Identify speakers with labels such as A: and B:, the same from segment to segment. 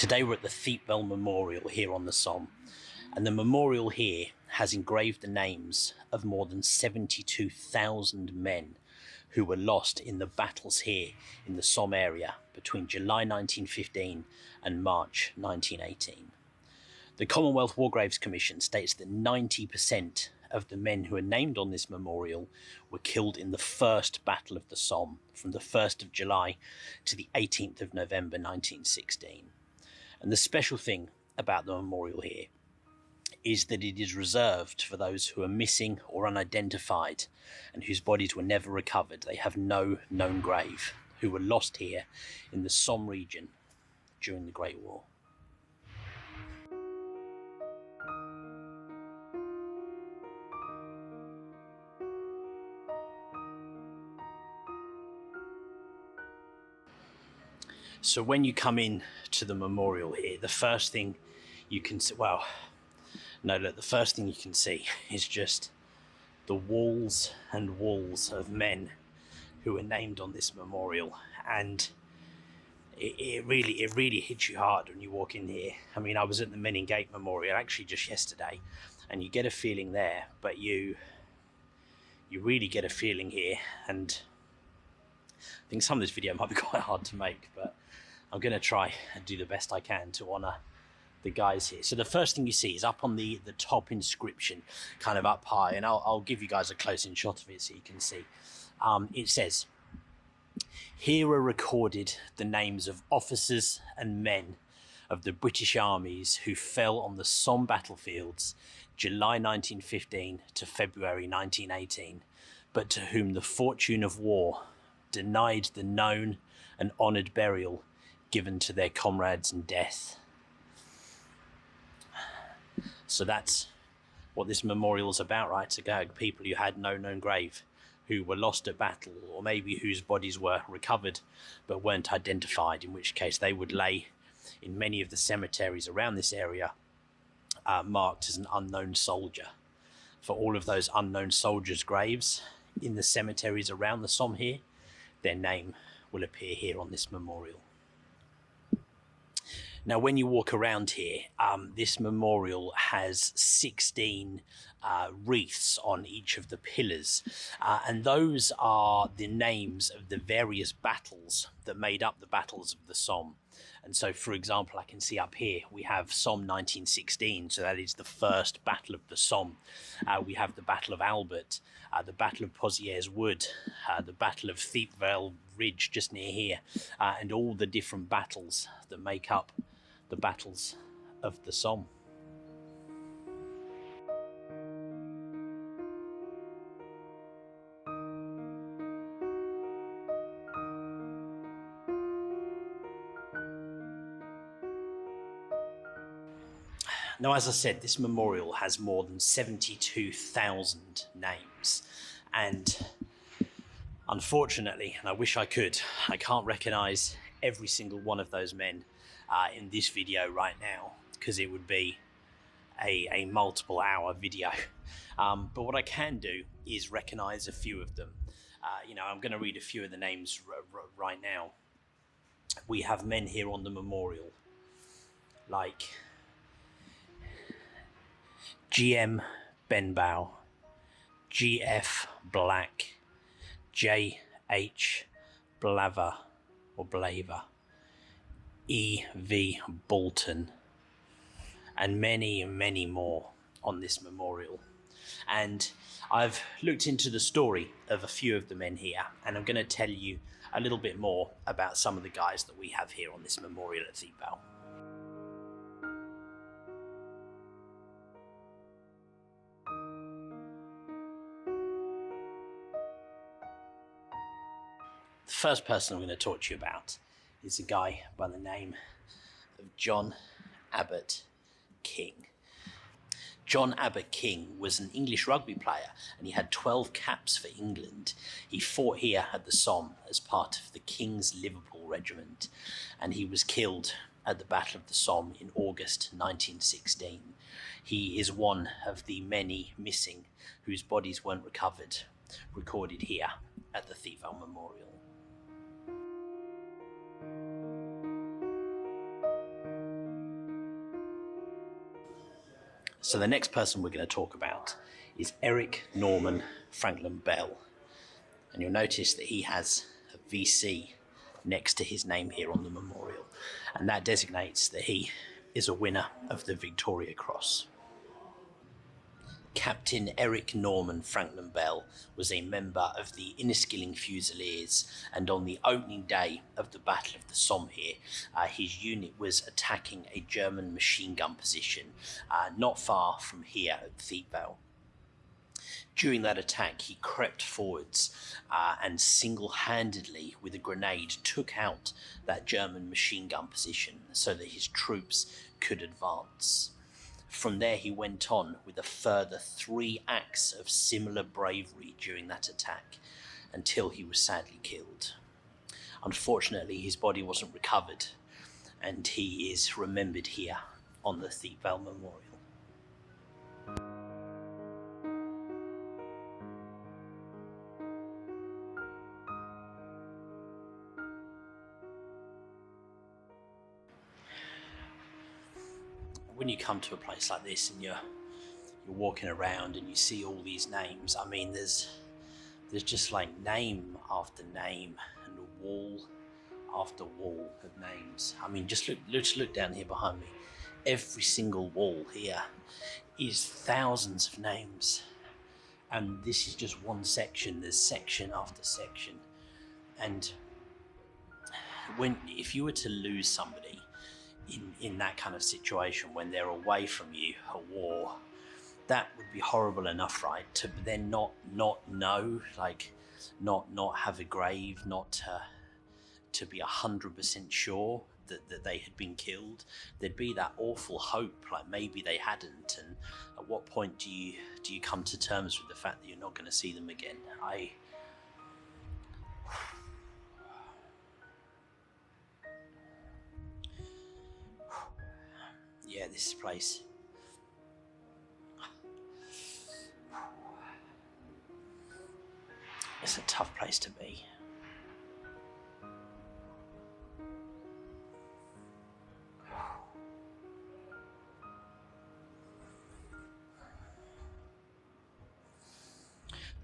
A: Today we're at the Thiepval Memorial here on the Somme, and the memorial here has engraved the names of more than 72,000 men who were lost in the battles here in the Somme area between July 1915 and March 1918. The Commonwealth War Graves Commission states that 90% of the men who are named on this memorial were killed in the first Battle of the Somme from the 1st of July to the 18th of November 1916. And the special thing about the memorial here is that it is reserved for those who are missing or unidentified and whose bodies were never recovered. They have no known grave, who were lost here in the Somme region during the Great War. So when you come in to the memorial here, the first thing you can see, the first thing you can see is just the walls and walls of men who are named on this memorial. And it really hits you hard when you walk in here. I mean, I was at the Menin Gate Memorial actually just yesterday, and you get a feeling there, but you really get a feeling here. And I think some of this video might be quite hard to make, but I'm going to try and do the best I can to honour the guys here. So the first thing you see is up on the top inscription, kind of up high, and I'll give you guys a close-in shot of it so you can see. It says, "Here are recorded the names of officers and men of the British armies who fell on the Somme battlefields July 1915 to February 1918, but to whom the fortune of war denied the known and honoured burial given to their comrades in death." So that's what this memorial is about, right? To go people who had no known grave, who were lost at battle, or maybe whose bodies were recovered but weren't identified, in which case they would lay in many of the cemeteries around this area, marked as an unknown soldier. For all of those unknown soldiers' graves in the cemeteries around the Somme here, their name will appear here on this memorial. Now, when you walk around here, this memorial has 16 wreaths on each of the pillars, and those are the names of the various battles that made up the battles of the Somme. And so, for example, I can see up here we have Somme 1916, so that is the first Battle of the Somme. We have the Battle of Abbott, the Battle of Pozieres Wood, the Battle of Thiepval Ridge just near here, and all the different battles that make up the battles of the Somme. Now, as I said, this memorial has more than 72,000 names, and unfortunately, and I wish I could, I can't recognise every single one of those men in this video right now, because it would be a multiple hour video. But what I can do is recognise a few of them. I'm going to read a few of the names right now. We have men here on the memorial like G.M. Benbow, G.F. Black, J.H. Blaver, E.V. Bolton, and many more on this memorial. And I've looked into the story of a few of the men here, and I'm going to tell you a little bit more about some of the guys that we have here on this memorial at Thiepval. The first person I'm going to talk to you about is a guy by the name of John Abbott King. John Abbott King was an English rugby player, and he had 12 caps for England. He fought here at the Somme as part of the King's Liverpool Regiment, and he was killed at the Battle of the Somme in August 1916. He is one of the many missing whose bodies weren't recovered, recorded here at the Thiepval Memorial. So the next person we're going to talk about is Eric Norman Franklin Bell. And you'll notice that he has a VC next to his name here on the memorial. And that designates that he is a winner of the Victoria Cross. Captain Eric Norman Franklin Bell was a member of the Inniskilling Fusiliers, and on the opening day of the Battle of the Somme here, his unit was attacking a German machine gun position not far from here at Thiepval. During that attack, he crept forwards and single-handedly, with a grenade, took out that German machine gun position so that his troops could advance. From there, he went on with a further 3 acts of similar bravery during that attack, until he was sadly killed. Unfortunately, his body wasn't recovered, and he is remembered here on the Thiepval Memorial. When you come to a place like this and you're walking around and you see all these names, I mean, there's just like name after name and wall after wall of names. I mean, just look down here behind me. Every single wall here is thousands of names, and this is just one section. There's section after section, and if you were to lose somebody in that kind of situation, when they're away from you, a war, that would be horrible enough, right? To then not know, like not have a grave, not to be 100% sure that they had been killed. There'd be that awful hope, like maybe they hadn't. And at what point do you come to terms with the fact that you're not going to see them again? Yeah, this place. It's a tough place to be.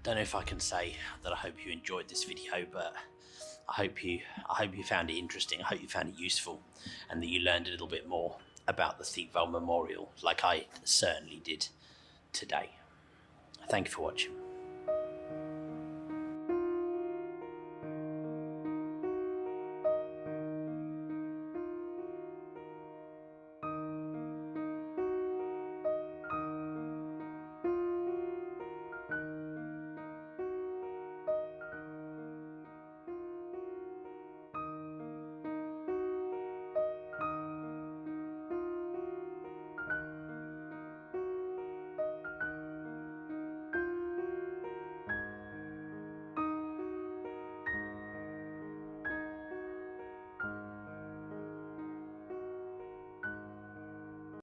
A: Don't know if I can say that I hope you enjoyed this video, but I hope you found it interesting. I hope you found it useful, and that you learned a little bit more about the Thiepval Memorial, like I certainly did today. Thank you for watching.